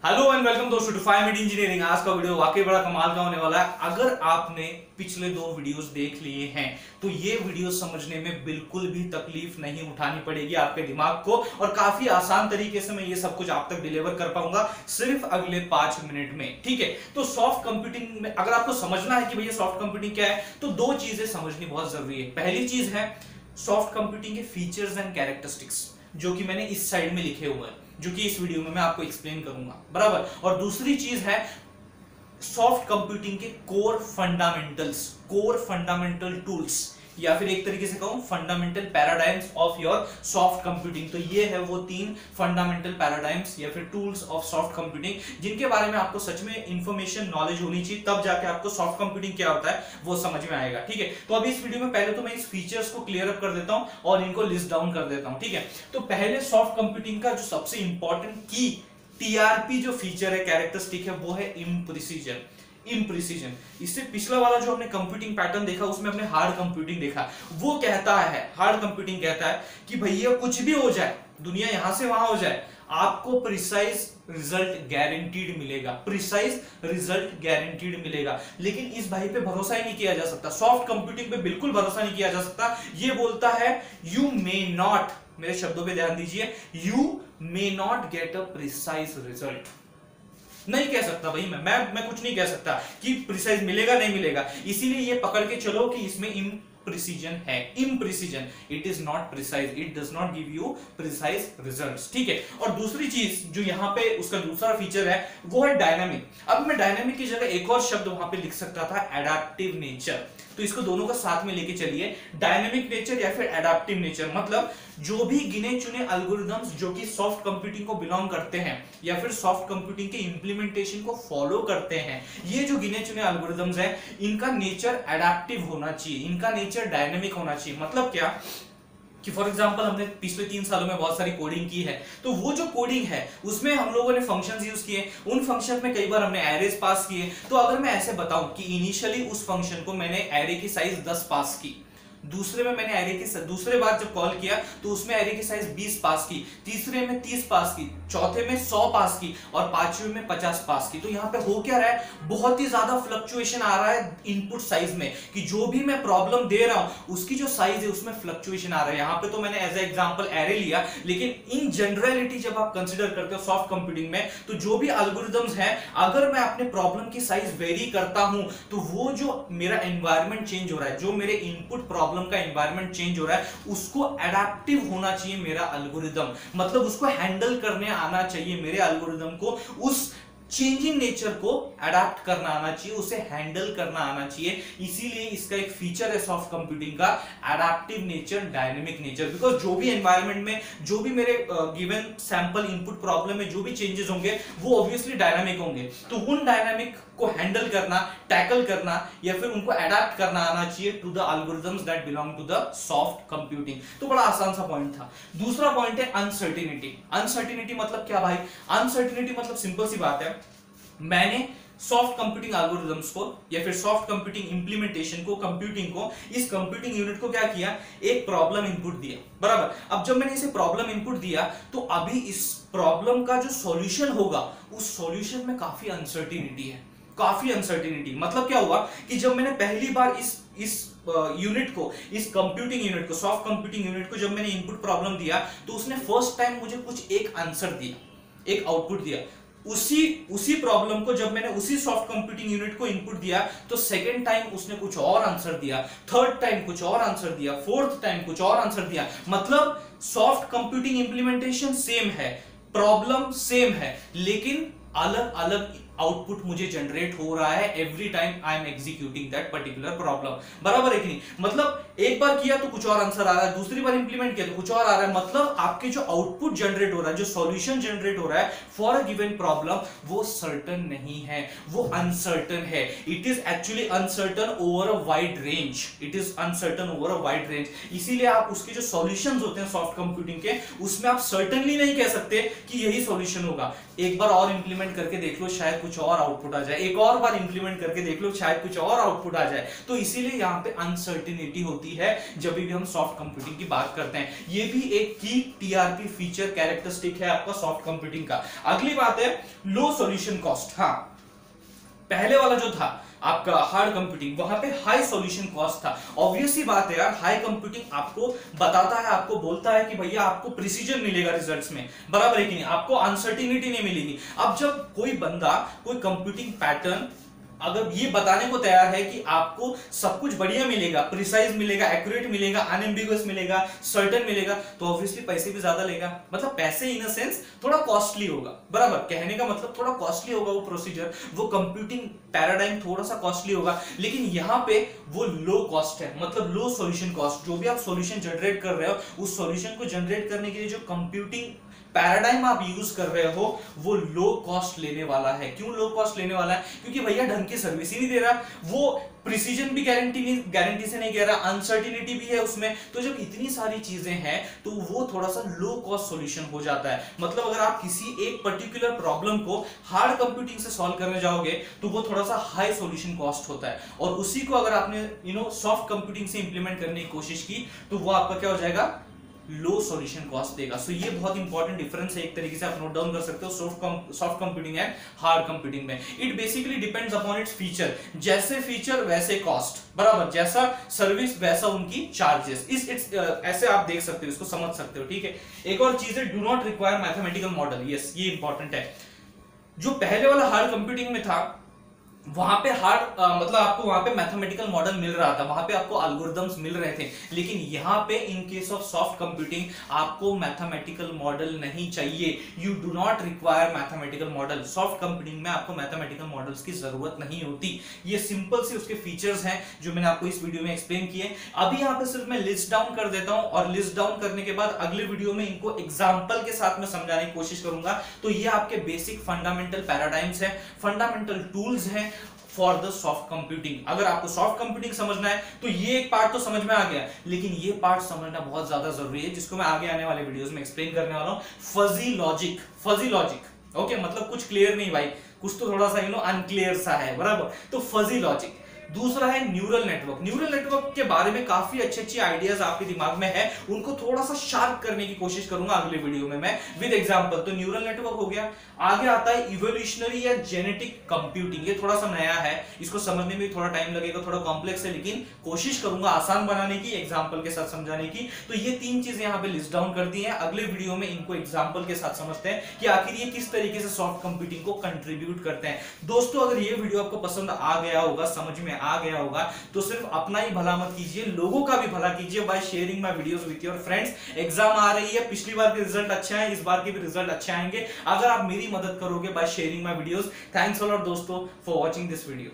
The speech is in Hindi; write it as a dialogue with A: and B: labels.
A: हेलो एंड वेलकम दोस्तों टू 5 मिनट इंजीनियरिंग। आज का वीडियो वाकई बड़ा कमाल का होने वाला है। अगर आपने पिछले 2 वीडियोस देख लिए हैं तो ये वीडियो समझने में बिल्कुल भी तकलीफ नहीं उठानी पड़ेगी आपके दिमाग को, और काफी आसान तरीके से मैं ये सब कुछ आप तक डिलीवर कर पाऊंगा सिर्फ अगले 5 मिनट में। ठीक है, तो सॉफ्ट कंप्यूटिंग में अगर आपको समझना है कि भैया सॉफ्ट कंप्यूटिंग क्या है तो 2 चीजें समझनी बहुत जरूरी है। पहली चीज है सॉफ्ट कंप्यूटिंग के फीचर्स एंड कैरेक्टरिस्टिक्स, जो कि मैंने इस साइड में लिखे हुए हैं, जो कि इस वीडियो में मैं आपको एक्सप्लेन करूंगा, बराबर। और दूसरी चीज है सॉफ्ट कंप्यूटिंग के core fundamentals, core fundamental tools, या फिर एक तरीके से कहूं fundamental paradigms of your soft computing. तो ये है वो 3 फंडामेंटल पैराडाइम्स या फिर टूल्स ऑफ सॉफ्ट कंप्यूटिंग जिनके बारे में आपको सच में इंफॉर्मेशन नॉलेज होनी चाहिए, तब जाके आपको सॉफ्ट कंप्यूटिंग क्या होता है वो समझ में आएगा। ठीक है, तो अभी इस वीडियो में पहले तो मैं इस फीचर्स को क्लियर अप कर देता हूं और इनको लिस्ट डाउन कर देता हूं। ठीक है, तो पहले सॉफ्ट कंप्यूटिंग का जो सबसे इंपॉर्टेंट की टीआरपी जो फीचर है, कैरेक्टरिस्टिक है, वो है इम्प्रिसिजन। इम्प्रिसिजन, इससे पिछला वाला जो हमने कंप्यूटिंग पैटर्न देखा उसमें हमने हार्ड कंप्यूटिंग देखा। वो कहता है, हार्ड कंप्यूटिंग कहता है कि भैया कुछ भी हो जाए, दुनिया यहां से वहां हो जाए, आपको प्रिसाइज रिजल्ट गारंटीड मिलेगा, प्रिसाइज रिजल्ट गारंटीड मिलेगा। लेकिन इस भाई पे भरोसा ही नहीं किया जा सकता, सॉफ्ट कंप्यूटिंग पे बिल्कुल भरोसा नहीं किया जा सकता। ये बोलता है यू मे नॉट, मेरे शब्दों पे ध्यान दीजिए, you may not get a precise result. नहीं कह सकता भाई, मैं कुछ नहीं कह सकता कि प्रिसाइज मिलेगा नहीं मिलेगा। इसीलिए ये पकड़ के चलो कि इसमें इम्प्रिसिजन है, imprecision, it is not precise, it does not give you precise results. ठीक है, और दूसरी चीज जो यहां पे उसका दूसरा फीचर है वो है डायनामिक। अब मैं डायनामिक की जगह एक और शब्द वहां पे लिख सकता था, एडेप्टिव नेचर। तो इसको दोनों का साथ में लेके चलिए, डायनेमिक नेचर या फिर एडेप्टिव नेचर। मतलब जो भी गिने चुने एल्गोरिदम्स जो कि सॉफ्ट कंप्यूटिंग को बिलोंग करते हैं या फिर सॉफ्ट कंप्यूटिंग के इंप्लीमेंटेशन को फॉलो करते हैं, ये जो गिने चुने एल्गोरिदम्स हैं इनका नेचर एडेप्टिव होना चाहिए, इनका नेचर डायनेमिक होना चाहिए। मतलब क्या कि फॉर एग्जांपल हमने पिछले 3 सालों में बहुत सारी कोडिंग की है, तो वो जो कोडिंग है उसमें हम लोगों ने फंक्शंस यूज किए, उन फंक्शन में कई बार हमने एरेज पास किए। तो अगर मैं ऐसे बताऊं कि इनिशियली उस फंक्शन को मैंने एरे की साइज 10 पास की, दूसरे में मैंने एरे की दूसरे बार जब कॉल किया तो उसमें एरे की साइज 20 पास की, तीसरे में 30 पास की, चौथे में 100 पास की और पांचवें में 50 पास की। तो यहां पे हो क्या रहा है, बहुत ही ज्यादा फ्लक्चुएशन आ रहा है इनपुट साइज में, कि जो भी मैं प्रॉब्लम दे रहा हूं उसकी जो साइज है उसमें फ्लक्चुएशन आ रहा है। यहां पे तो मैंने एज ए एग्जांपल एरे लिया, लेकिन इन जनरलिटी जब आप कंसीडर करते हो सॉफ्ट कंप्यूटिंग में, तो जो भी एल्गोरिदम्स हैं, अगर मैं अपने प्रॉब्लम की साइज वेरी करता हूं तो वो जो मेरा एनवायरनमेंट चेंज हो रहा है, जो मेरे इनपुट प्रॉब्लम का एनवायरनमेंट चेंज हो रहा है, उसको एडेप्टिव होना चाहिए मेरा एल्गोरिदम। मतलब उसको हैंडल करने आना चाहिए मेरे एल्गोरिदम को, उस चेंजिंग नेचर को अडैप्ट करना आना चाहिए, उसे हैंडल करना आना चाहिए। इसीलिए इसका एक फीचर है सॉफ्ट कंप्यूटिंग का, adaptive nature, dynamic nature. Because जो भी एनवायरनमेंट में, जो भी मेरे गिवन सैंपल इनपुट प्रॉब्लम में जो भी चेंजेस होंगे वो ऑब्वियसली डायनामिक होंगे। तो उन डायनामिक को हैंडल करना, टैकल करना या फिर उनको अडैप्ट करना आना चाहिए to the algorithms that belong to the soft computing. तो बड़ा आसान सा पॉइंट था। दूसरा पॉइंट है अनसर्टिनिटी। अनसर्टिनिटी मतलब क्या भाई? अनसर्टिनिटी मतलब सिंपल सी बात है, मैंने सॉफ्ट कंप्यूटिंग एल्गोरिदम्स को या फिर सॉफ्ट कंप्यूटिंग इंप्लीमेंटेशन को, कंप्यूटिंग को, इस कंप्यूटिंग यूनिट को क्या किया, एक प्रॉब्लम इनपुट दिया, बराबर। अब जब मैंने इसे प्रॉब्लम इनपुट दिया तो अभी इस प्रॉब्लम का जो सॉल्यूशन होगा उस सॉल्यूशन में काफी अनसर्टिनिटी है, काफी अनसर्टिनिटी। मतलब क्या हुआ कि जब मैंने पहली बार इस यूनिट को, इस कंप्यूटिंग यूनिट को, सॉफ्ट कंप्यूटिंग यूनिट को जब मैंने इनपुट प्रॉब्लम दिया तो उसने फर्स्ट टाइम मुझे कुछ एक आंसर दिया, एक आउटपुट दिया। उसी प्रॉब्लम को जब मैंने उसी सॉफ्ट कंप्यूटिंग यूनिट को इनपुट दिया तो सेकंड टाइम उसने कुछ और आंसर दिया, थर्ड टाइम कुछ और आंसर दिया, फोर्थ टाइम कुछ और आंसर दिया। मतलब सॉफ्ट कंप्यूटिंग इंप्लीमेंटेशन सेम है, प्रॉब्लम सेम है, लेकिन अलग अलग आउटपुट मुझे जनरेट हो रहा है every time I am executing that particular problem, बराबर है कि नहीं? मतलब एक बार किया तो कुछ और आंसर आ रहा है, दूसरी बार इंप्लीमेंट किया तो कुछ और आ रहा है। मतलब आपके जो आउटपुट जनरेट हो रहा है, जो सॉल्यूशन जनरेट हो रहा है फॉर अ गिवन प्रॉब्लम, वो सर्टन नहीं है, वो अनसर्टन है। It is actually uncertain over a wide range, it is uncertain over a wide range. इसीलिए आप उसके जो सॉल्यूशंस होते हैं सॉफ्ट कंप्यूटिंग के, उसमें आप सर्टनली नहीं कह सकते कि यही सॉल्यूशन होगा। एक बार और इंप्लीमेंट करके देख लो, शायद कुछ और आउटपुट आ जाए, एक और बार इंप्लीमेंट करके देख लो शायद कुछ और आउटपुट आ जाए। तो इसीलिए यहाँ पे अनसर्टेनिटी होती है जब भी हम सॉफ्ट कंप्यूटिंग की बात करते हैं। ये भी एक की टीआरपी फीचर कैरेक्टरिस्टिक है आपका सॉफ्ट कंप्यूटिंग का। अगली बात है लो सॉल्यूशन कॉस्ट। हाँ, पहले वाला जो था आपका हार्ड कंप्यूटिंग, वहां पे हाई सॉल्यूशन कॉस्ट था। ऑब्वियस सी बात है यार, हाई कंप्यूटिंग आपको बताता है, आपको बोलता है कि भैया आपको प्रिसीजन मिलेगा रिजल्ट्स में, बराबर है कि नहीं, आपको अनसर्टिनिटी नहीं मिलेगी। अब जब कोई बंदा कोई कंप्यूटिंग पैटर्न अगर ये बताने को तैयार है कि आपको सब कुछ बढ़िया मिलेगा, प्रिसाइज मिलेगा, एक्यूरेट मिलेगा, अनएम्बिगुअस मिलेगा, सर्टेन मिलेगा, तो ऑब्वियसली पैसे भी ज्यादा लेगा। मतलब पैसे इन अ सेंस थोड़ा कॉस्टली होगा, बराबर, कहने का मतलब थोड़ा कॉस्टली होगा वो प्रोसीजर, वो कंप्यूटिंग पैराडाइम थोड़ा सा कॉस्टली होगा। लेकिन यहाँ पे वो लो कॉस्ट है, मतलब लो सॉल्यूशन कॉस्ट। जो भी आप सॉल्यूशन जनरेट कर रहे हो, उस सॉल्यूशन को जनरेट करने के लिए जो कंप्यूटिंग पैराडाइम आप यूज कर रहे हो वो लो कॉस्ट लेने वाला है। क्यों लो कॉस्ट लेने वाला है? क्योंकि भैया ढंग की सर्विस ही नहीं दे रहा, वो प्रिसीजन भी गारंटी से नहीं कह रहा, अनसर्टिनिटी भी है उसमें। तो जब इतनी सारी चीजें हैं तो वो थोड़ा सा लो कॉस्ट सॉल्यूशन हो जाता है। मतलब अगर आप किसी एक पर्टिकुलर प्रॉब्लम को हार्ड कंप्यूटिंग से सॉल्व करने जाओगे तो वो थोड़ा सा हाई सॉल्यूशन कॉस्ट होता है, और उसी को अगर आपने सॉफ्ट कंप्यूटिंग से इंप्लीमेंट करने की कोशिश की तो वो आपका क्या हो जाएगा, लो सॉल्यूशन कॉस्ट देगा। सो ये बहुत इंपॉर्टेंट डिफरेंस है, एक तरीके से आप नोट डाउन कर सकते हो soft computing and hard computing में। It basically depends upon its feature, जैसे फीचर वैसे कॉस्ट, बराबर, जैसा सर्विस वैसा उनकी चार्जेस। ऐसे आप देख सकते हो, इसको समझ सकते हो, ठीक है। एक और चीज है, do not require mathematical model. Yes, ये इंपॉर्टेंट है। जो पहले वाला हार्ड कंप्यूटिंग में था वहां पे मतलब आपको वहां पे मैथमेटिकल मॉडल मिल रहा था, वहां पे आपको एल्गोरिथम्स मिल रहे थे। लेकिन यहाँ पे in case of soft computing आपको मैथमेटिकल मॉडल नहीं चाहिए। You do not require mathematical model. Soft computing में आपको मैथमेटिकल मॉडल्स की जरूरत नहीं होती। ये सिंपल से उसके फीचर्स हैं जो मैंने आपको इस वीडियो में एक्सप्लेन किए। अभी यहाँ पे सिर्फ मैं लिस्ट डाउन कर देता हूं, और लिस्ट डाउन करने के बाद अगले वीडियो में इनको एग्जाम्पल के साथ में समझाने की कोशिश करूंगा। तो ये आपके बेसिक फंडामेंटल पैराडाइम्स है, फंडामेंटल टूल्स हैं फॉर द सॉफ्ट कंप्यूटिंग। अगर आपको सॉफ्ट कंप्यूटिंग समझना है तो ये एक पार्ट तो समझ में आ गया, लेकिन ये पार्ट समझना बहुत ज्यादा जरूरी है, जिसको मैं आगे आने वाले वीडियोस में एक्सप्लेन करने वाला हूं। फजी लॉजिक, ओके, मतलब कुछ क्लियर नहीं भाई, कुछ तो थोड़ा सा अनक्लियर सा है, बराबर। तो फजी लॉजिक। दूसरा है न्यूरल नेटवर्क। न्यूरल नेटवर्क के बारे में काफी अच्छे आइडियाज आपके दिमाग में है, उनको थोड़ा सा शार्प करने की कोशिश करूंगा अगले वीडियो में मैं विद एग्जांपल। तो न्यूरल नेटवर्क हो गया। आगे आता है इवोल्यूशनरी या जेनेटिक कंप्यूटिंग। ये थोड़ा सा नया है, इसको समझने में थोड़ा टाइम लगेगा, थोड़ा कॉम्प्लेक्स है, लेकिन कोशिश करूंगा आसान बनाने की, एग्जाम्पल के साथ समझाने की। तो ये तीन चीजें यहाँ पे लिस्ट डाउन कर दी है। अगले वीडियो में इनको एग्जाम्पल के साथ समझते हैं कि आखिर ये किस तरीके से सॉफ्ट कंप्यूटिंग को कंट्रीब्यूट करते हैं। दोस्तों, अगर ये वीडियो आपको पसंद आ गया होगा, समझ में आ गया होगा, तो सिर्फ अपना ही भला मत कीजिए, लोगों का भी भला कीजिए by sharing my videos with your friends. Exam आ रही है, पिछली बार के रिजल्ट अच्छे हैं, इस बार के भी रिजल्ट अच्छे आएंगे अगर आप मेरी मदद करोगे bye sharing my videos. Thanks a lot दोस्तों फॉर वाचिंग दिस वीडियो।